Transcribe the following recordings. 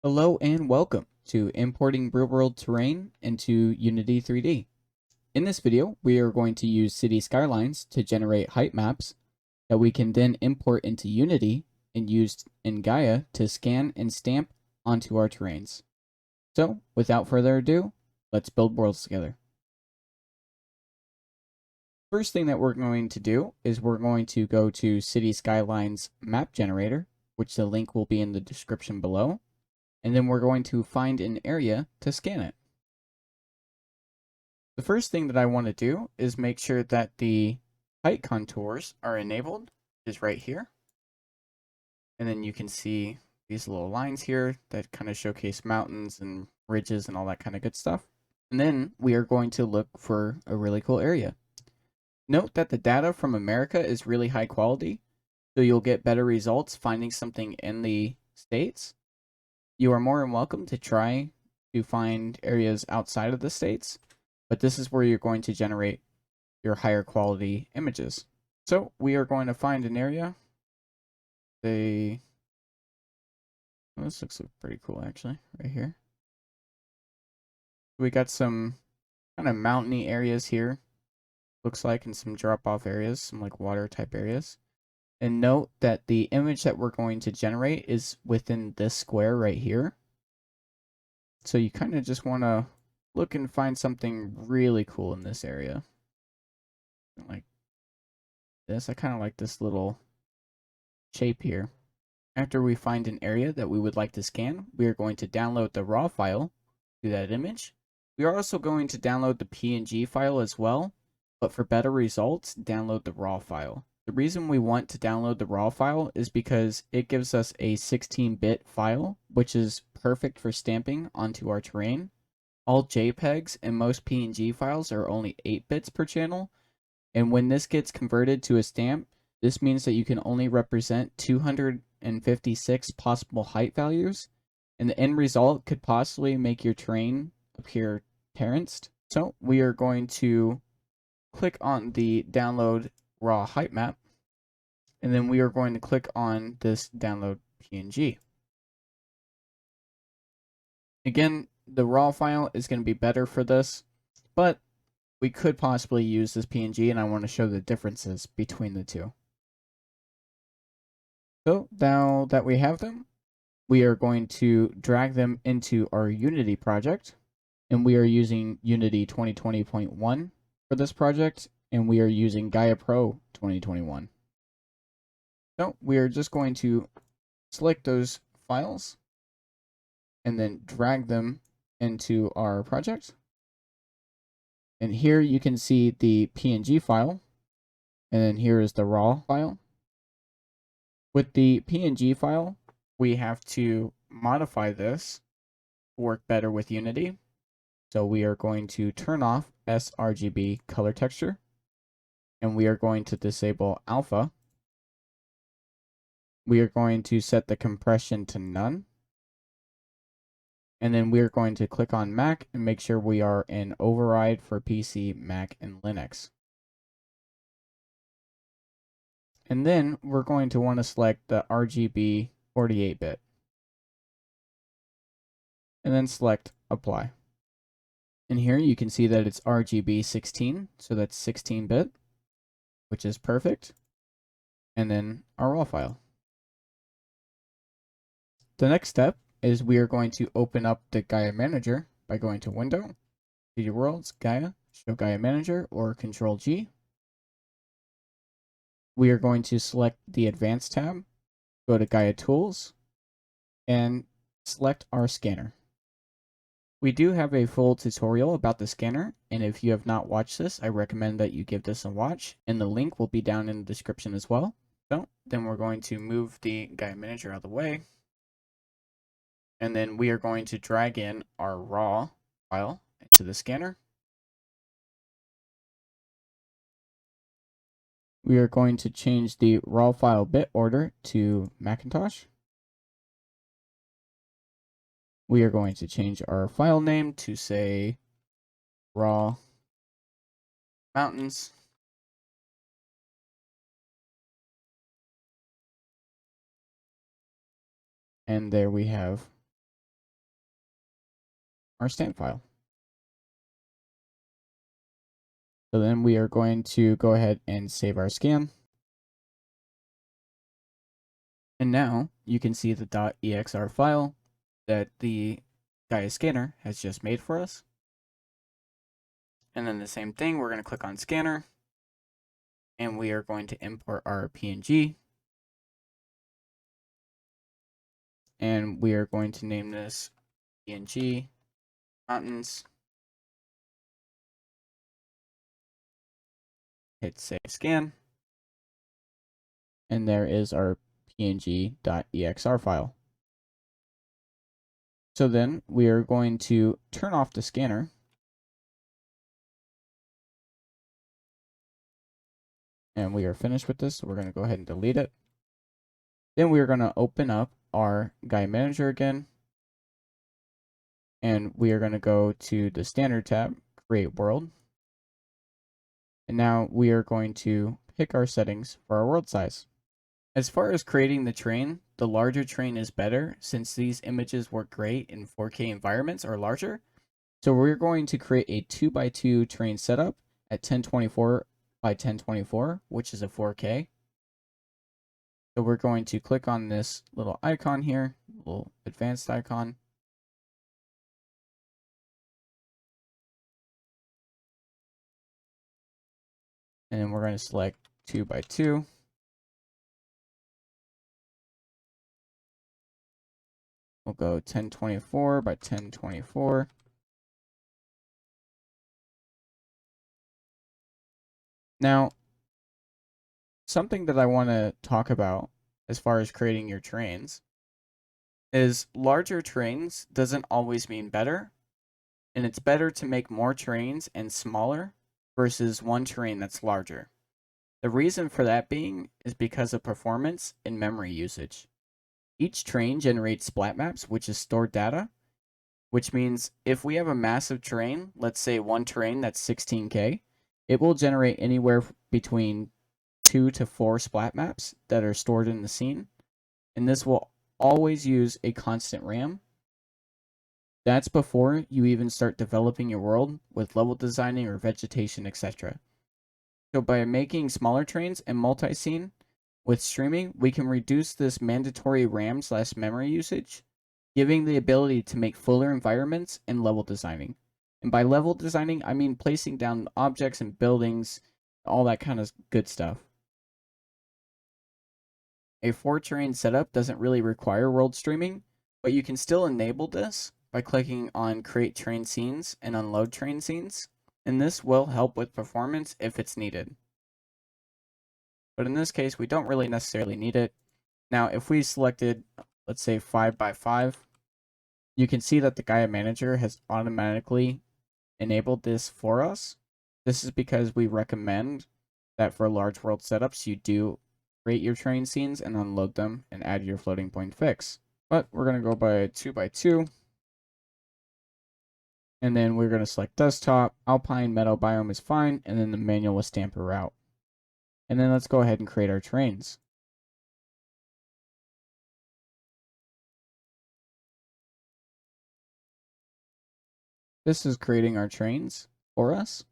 Hello and welcome to importing real world terrain into Unity 3D. In this video, we are going to use city skylines to generate height maps that we can then import into Unity and use in Gaia to scan and stamp onto our terrains. So, without further ado, let's build worlds together. First thing that we're going to do is we're going to go to City Skylines Map Generator, which the link will be in the description below. And then we're going to find an area to scan it. The first thing that I want to do is make sure that the height contours are enabled, which is right here. And then you can see these little lines here that kind of showcase mountains and ridges and all that kind of good stuff. And then we are going to look for a really cool area. Note that the data from America is really high quality, so you'll get better results finding something in the States. You are more than welcome to try to find areas outside of the States, but this is where you're going to generate your higher quality images. So we are going to find an area. This looks pretty cool actually, right here. We got some kind of mountainy areas here, looks like, and some drop-off areas, some like water type areas. And note that the image that we're going to generate is within this square right here. So you kind of just want to look and find something really cool in this area. Like this. I kind of like this little shape here. After we find an area that we would like to scan, we are going to download the raw file to that image. We are also going to download the PNG file as well, but for better results, download the raw file. The reason we want to download the raw file is because it gives us a 16-bit file, which is perfect for stamping onto our terrain. All JPEGs and most PNG files are only 8 bits per channel, and when this gets converted to a stamp, this means that you can only represent 256 possible height values, and the end result could possibly make your terrain appear terraced. So we are going to click on the download raw height map, and then we are going to click on this download PNG. Again, the raw file is going to be better for this, but we could possibly use this PNG, and I want to show the differences between the two. So now that we have them, we are going to drag them into our Unity project, and we are using Unity 2020.1 for this project, and we are using Gaia Pro 2021. So we are just going to select those files and then drag them into our project. And here you can see the PNG file, and then here is the raw file. With the PNG file, we have to modify this to work better with Unity. So we are going to turn off sRGB color texture, and we are going to disable alpha. We are going to set the compression to none. And then we're going to click on Mac and make sure we are in override for PC, Mac, and Linux. And then we're going to want to select the RGB 48-bit. And then select Apply. And here you can see that it's RGB 16, so that's 16-bit, which is perfect. And then our raw file. The next step is we are going to open up the Gaia Manager by going to Window, 3D Worlds, Gaia, Show Gaia Manager, or Control-G. We are going to select the Advanced tab, go to Gaia Tools, and select our scanner. We do have a full tutorial about the scanner, and if you have not watched this, I recommend that you give this a watch, and the link will be down in the description as well. So then we're going to move the Gaia Manager out of the way, and then we are going to drag in our raw file into the scanner. We are going to change the raw file bit order to Macintosh. We are going to change our file name to, say, raw mountains. And there we have our stand file. So then we are going to go ahead and save our scan. And now you can see the .exr file that the Gaia scanner has just made for us. And then the same thing, we're going to click on scanner and we are going to import our PNG. And we are going to name this PNG mountains. Hit save scan. And there is our png.exr file. So then we are going to turn off the scanner. And we are finished with this, so we're going to go ahead and delete it. Then we are going to open up our Gaia Manager again. And we are going to go to the Standard tab, Create World. And now we are going to pick our settings for our world size. As far as creating the terrain, the larger terrain is better since these images work great in 4K environments or larger. So we're going to create a 2x2 terrain setup at 1024 by 1024, which is a 4K. So we're going to click on this little icon here, little advanced icon. And then we're going to select 2x2. We'll go 1024 by 1024. Now, something that I want to talk about as far as creating your terrains is larger terrains doesn't always mean better. And it's better to make more terrains and smaller versus one terrain that's larger. The reason for that being is because of performance and memory usage. Each terrain generates splat maps, which is stored data, which means if we have a massive terrain, let's say one terrain that's 16K, it will generate anywhere between 2 to 4 splat maps that are stored in the scene. And this will always use a constant RAM. That's before you even start developing your world with level designing or vegetation, etc. So by making smaller terrains and multi-scene with streaming, we can reduce this mandatory RAM/memory usage, giving the ability to make fuller environments and level designing. And by level designing, I mean placing down objects and buildings, all that kind of good stuff. A 4-terrain setup doesn't really require world streaming, but you can still enable this by clicking on Create Terrain Scenes and Unload Terrain Scenes, and this will help with performance if it's needed. But in this case, we don't really necessarily need it. Now, if we selected, let's say 5x5, you can see that the Gaia Manager has automatically enabled this for us. This is because we recommend that for large world setups, you do create your terrain scenes and unload them and add your floating point fix. But we're going to go by 2x2. And then we're going to select desktop, alpine, meadow biome is fine, and then the manual with stamper route. And then let's go ahead and create our terrains. This is creating our terrains for us.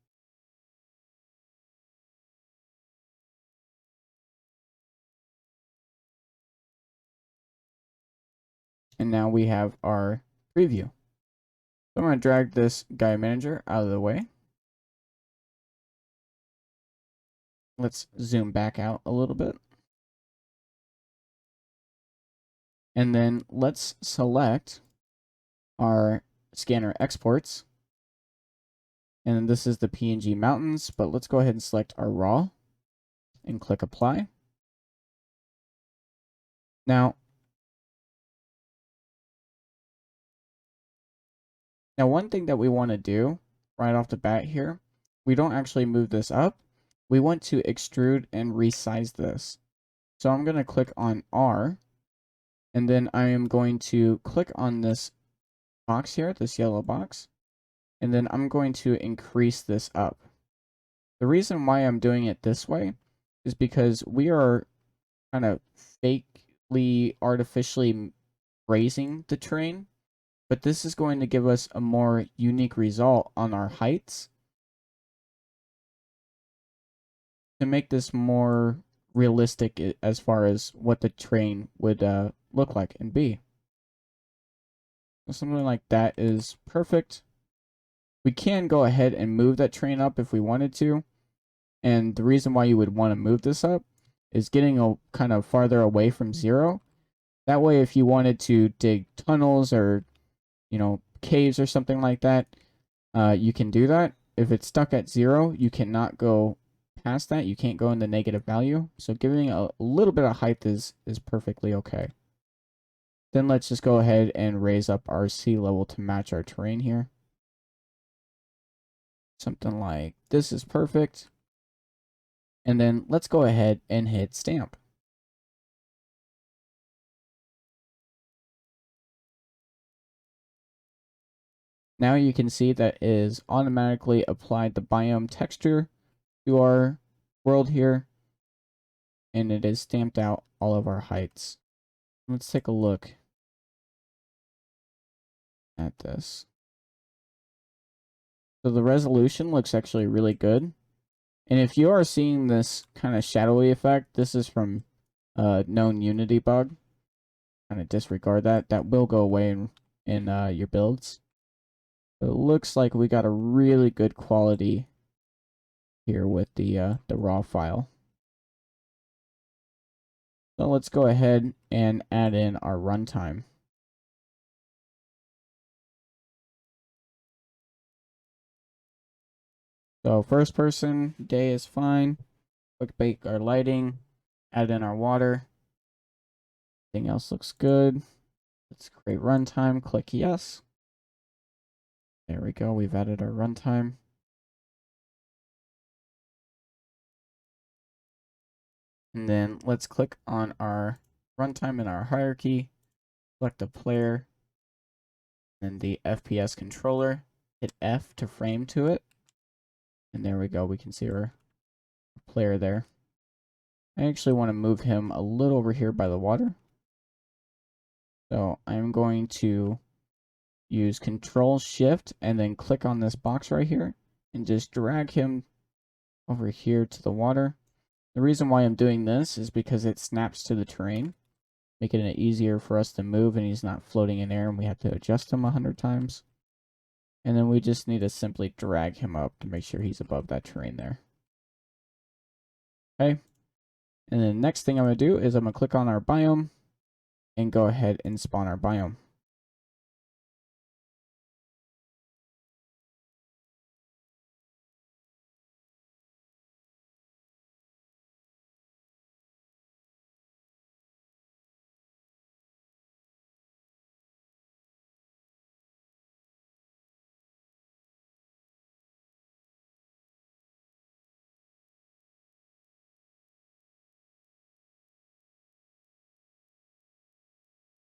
And now we have our preview. So I'm going to drag this Gaia Manager out of the way. Let's zoom back out a little bit. And then let's select our scanner exports. And this is the PNG mountains, but let's go ahead and select our raw and click apply. Now one thing that we want to do right off the bat here, we don't actually move this up. We want to extrude and resize this. So I'm going to click on R, and then I am going to click on this box here, this yellow box, and then I'm going to increase this up. The reason why I'm doing it this way is because we are kind of fakely, artificially raising the terrain. but this is going to give us a more unique result on our heights to make this more realistic as far as what the terrain would look like and be. So something like that is perfect. We can go ahead and move that terrain up if we wanted to. And the reason why you would want to move this up is getting a kind of farther away from zero. That way, if you wanted to dig tunnels or, caves or something like that, you can do that. If it's stuck at zero, you cannot go past that. You can't go in the negative value. So giving a little bit of height is perfectly okay. Then let's just go ahead and raise up our sea level to match our terrain here. Something like this is perfect. And then let's go ahead and hit stamp. Now you can see that it is automatically applied the biome texture to our world here. And it is stamped out all of our heights. Let's take a look at this. So the resolution looks actually really good. And if you are seeing this kind of shadowy effect, this is from a known Unity bug. Kind of disregard that. That will go away in your builds. But it looks like we got a really good quality here with the raw file. So let's go ahead and add in our runtime. So first person, day is fine. Quick bake our lighting. Add in our water. Everything else looks good. Let's create runtime. Click yes. There we go. We've added our runtime. And then let's click on our runtime in our hierarchy. Select the player. And the FPS controller. Hit F to frame to it. And there we go. We can see our player there. I actually want to move him a little over here by the water. So I'm going to use Control Shift and then click on this box right here and just drag him over here to the water. The reason why I'm doing this is because it snaps to the terrain, making it easier for us to move and he's not floating in air and we have to adjust him 100 times. And then we just need to simply drag him up to make sure he's above that terrain there. Okay. And then the next thing I'm going to do is I'm going to click on our biome and go ahead and spawn our biome.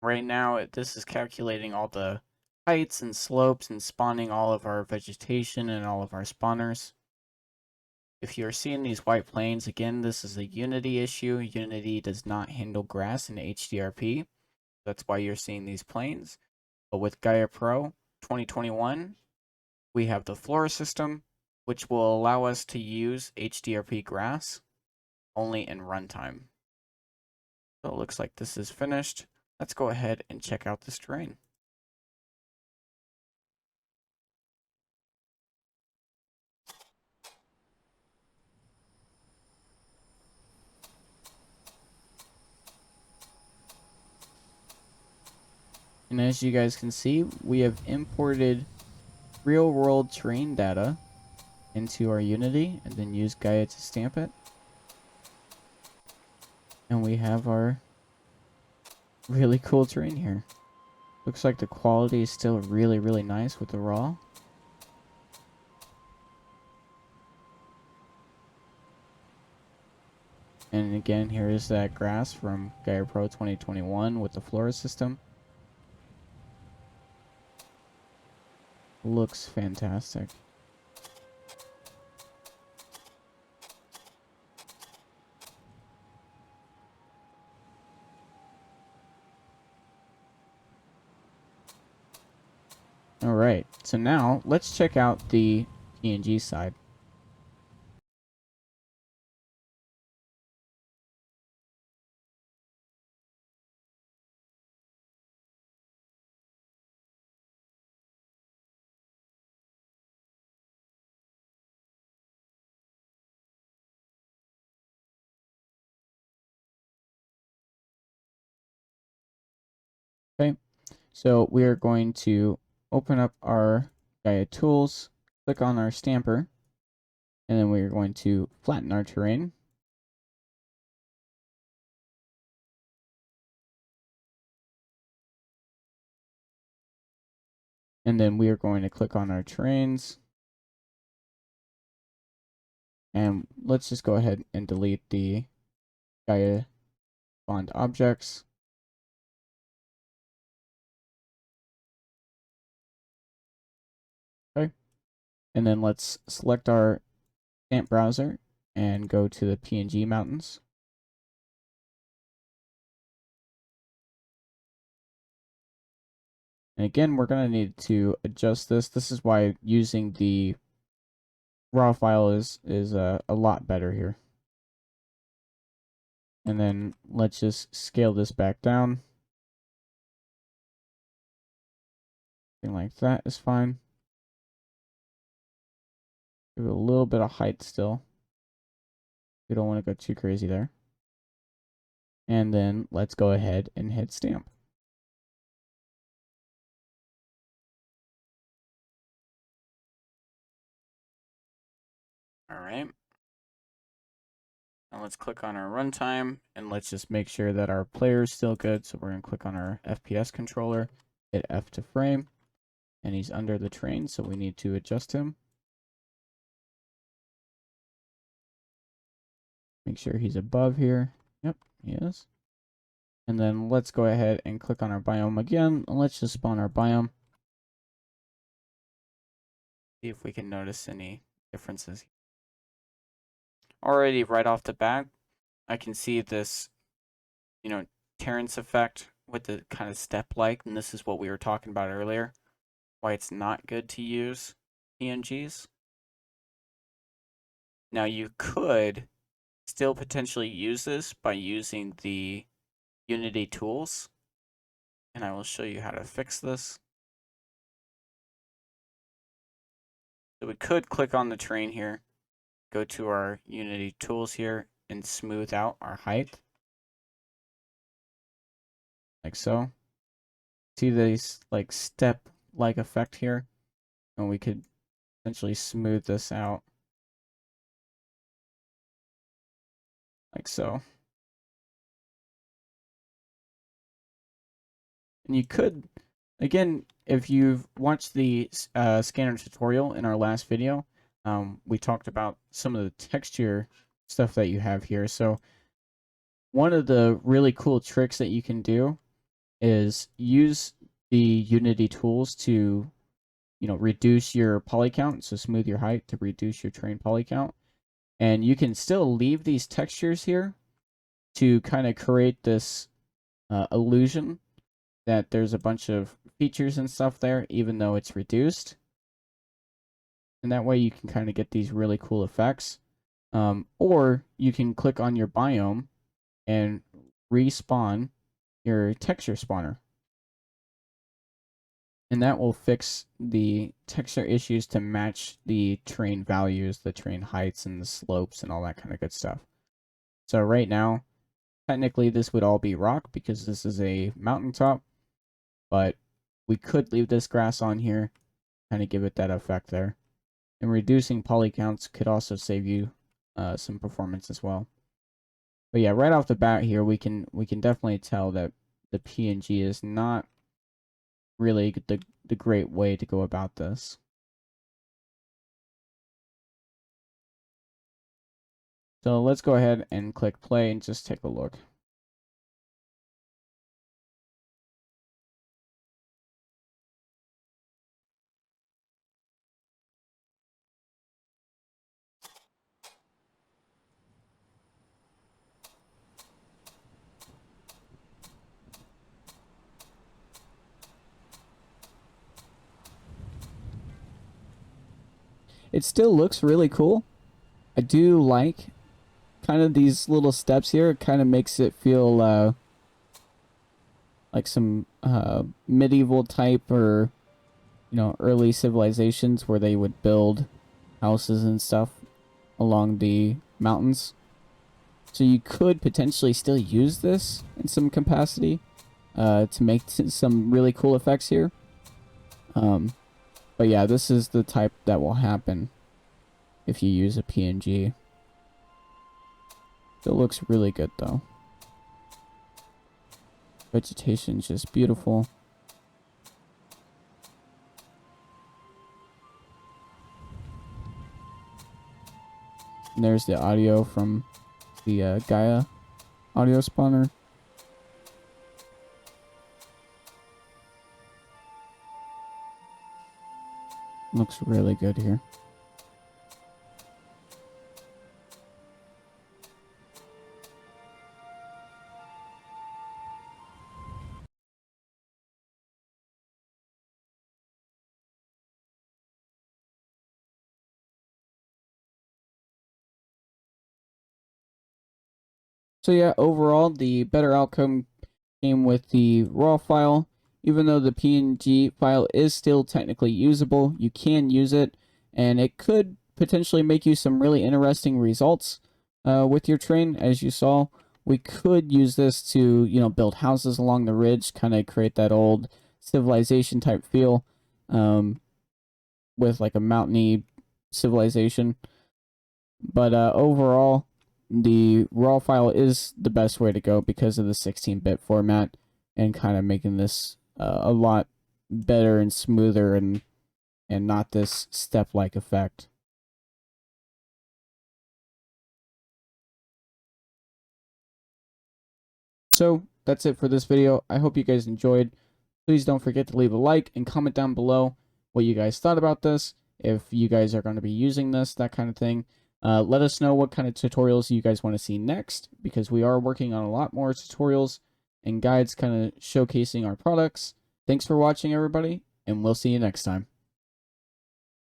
Right now, this is calculating all the heights and slopes and spawning all of our vegetation and all of our spawners. If you're seeing these white plains, again, this is a Unity issue. Unity does not handle grass in HDRP. That's why you're seeing these plains. But with Gaia Pro 2021, we have the Flora system, which will allow us to use HDRP grass only in runtime. So it looks like this is finished. Let's go ahead and check out this terrain. And as you guys can see, we have imported real world terrain data into our Unity and then use Gaia to stamp it. And we have our really cool terrain here. Looks like the quality is still really, really nice with the raw. And again, here is that grass from Gaia Pro 2021 with the Flora system. Looks fantastic. All right, so now let's check out the PNG side. Okay, so we are going to open up our Gaia tools, click on our stamper, and then we are going to flatten our terrain. And then we are going to click on our terrains. And let's just go ahead and delete the Gaia bond objects. Okay. And then let's select our stamp browser and go to the PNG mountains. And again, we're going to need to adjust this. This is why using the raw file is a lot better here. And then let's just scale this back down. Something like that is fine. Give it a little bit of height still. We don't want to go too crazy there. And then let's go ahead and hit stamp. All right. Now let's click on our runtime and let's just make sure that our player is still good. So we're going to click on our FPS controller, hit F to frame, and he's under the train, so we need to adjust him. Make sure he's above here. Yep, he is. And then let's go ahead and click on our biome again. Let's just spawn our biome. See if we can notice any differences. Already right off the bat, I can see this, terraced effect with the kind of step-like, and this is what we were talking about earlier, why it's not good to use PNGs. Now you could still potentially use this by using the Unity tools, and I will show you how to fix this. So we could click on the terrain here, go to our Unity tools here, and smooth out our height. Like so. See this like step-like effect here? And we could essentially smooth this out. Like so. And you could, again, if you've watched the scanner tutorial in our last video, we talked about some of the texture stuff that you have here. So one of the really cool tricks that you can do is use the Unity tools to, reduce your poly count, so smooth your height to reduce your terrain poly count. And you can still leave these textures here to kind of create this illusion that there's a bunch of features and stuff there, even though it's reduced. And that way you can kind of get these really cool effects. Or you can click on your biome and respawn your texture spawner. And that will fix the texture issues to match the terrain values, the terrain heights, and the slopes, and all that kind of good stuff. So right now, technically this would all be rock because this is a mountaintop, but we could leave this grass on here, kind of give it that effect there. And reducing poly counts could also save you some performance as well. But yeah, right off the bat here, we can definitely tell that the PNG is not really the great way to go about this. So let's go ahead and click play and just take a look. it still looks really cool. I do like kind of these little steps here. It kind of makes it feel like some medieval type, or early civilizations where they would build houses and stuff along the mountains. So you could potentially still use this in some capacity to make some really cool effects here. But yeah, this is the type that will happen if you use a PNG. It looks really good though. Vegetation's just beautiful. And there's the audio from the Gaia audio spawner. Looks really good here. So yeah, overall, the better outcome came with the raw file. Even though the PNG file is still technically usable, you can use it, and it could potentially make you some really interesting results with your train. As you saw, we could use this to, build houses along the ridge, kind of create that old civilization type feel with like a mountainy civilization. But overall, the raw file is the best way to go because of the 16-bit format, and kind of making this a lot better and smoother, and not this step-like effect. So that's it for this video. I hope you guys enjoyed. Please don't forget to leave a like and comment down below what you guys thought about this, if you guys are going to be using this, that kind of thing. Let us know what kind of tutorials you guys want to see next, because we are working on a lot more tutorials and guides kind of showcasing our products. Thanks for watching, everybody, and we'll see you next time.